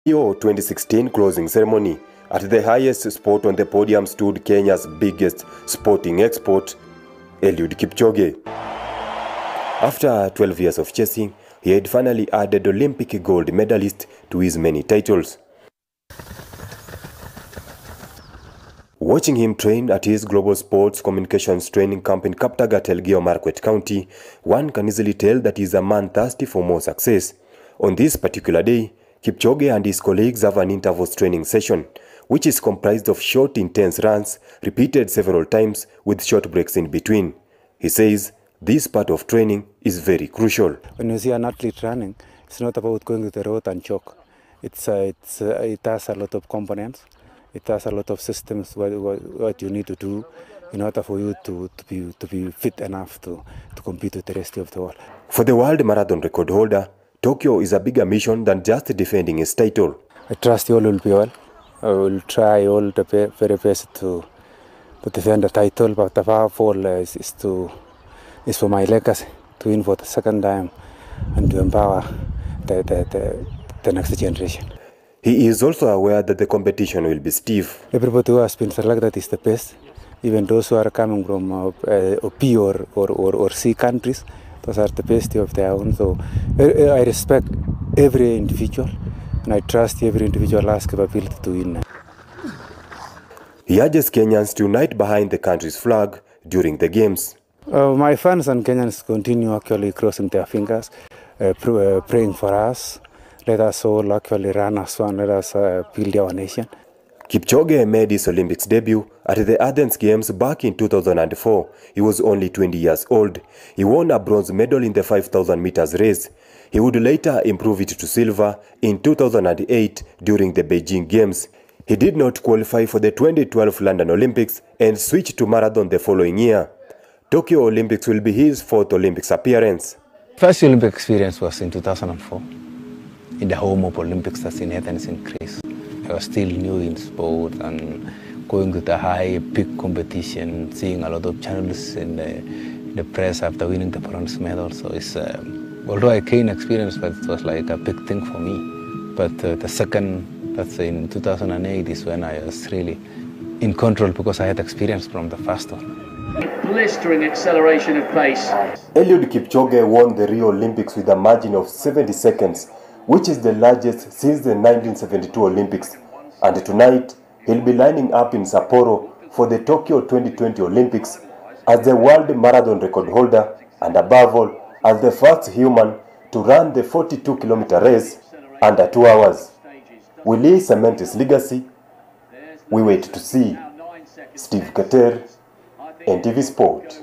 Rio 2016 closing ceremony. At the highest spot on the podium stood Kenya's biggest sporting export, Eliud Kipchoge. After 12 years of chasing, he had finally added Olympic gold medalist to his many titles. Watching him train at his global sports communications training camp in Kaptagat, Elgeyo Marakwet County, one can easily tell that he is a man thirsty for more success. On this particular day, Kipchoge and his colleagues have an interval training session, which is comprised of short, intense runs, repeated several times with short breaks in between. He says this part of training is very crucial. When you see an athlete running, it's not about going to the road and choke. It has a lot of components. It has a lot of systems what you need to do in order for you to be fit enough to compete with the rest of the world. For the world marathon record holder, Tokyo is a bigger mission than just defending his title. I trust you all will be well. I will try all the very best to defend the title, but above all is for my legacy, to win for the second time and to empower the next generation. He is also aware that the competition will be stiff. Everybody who has been selected is the best, even those who are coming from B or C countries. Those are the best of their own. So I respect every individual, and I trust every individual has capability to win. He urges Kenyans to unite behind the country's flag during the games. My fans and Kenyans continue actually crossing their fingers, praying for us. Let us all actually run as one. Let us build our nation. Kipchoge made his Olympics debut at the Athens Games back in 2004. He was only 20 years old. He won a bronze medal in the 5,000 meters race. He would later improve it to silver in 2008 during the Beijing Games. He did not qualify for the 2012 London Olympics and switched to marathon the following year. Tokyo Olympics will be his fourth Olympics appearance. First Olympic experience was in 2004 in the home of Olympics, that's in Athens in Greece. I was still new in sport and going to the high peak competition, seeing a lot of journalists in the press after winning the bronze medal. So it's although a keen experience, but it was like a big thing for me. But the second, that's in 2008, is when I was really in control because I had experience from the first one. Blistering acceleration of pace. Eliud Kipchoge won the Rio Olympics with a margin of 70 seconds, which is the largest since the 1972 Olympics. And tonight, he'll be lining up in Sapporo for the Tokyo 2020 Olympics as the world marathon record holder and above all, as the first human to run the 42-kilometer race under 2 hours. Will he cement his legacy? We wait to see. Steve Kater, NTV Sport.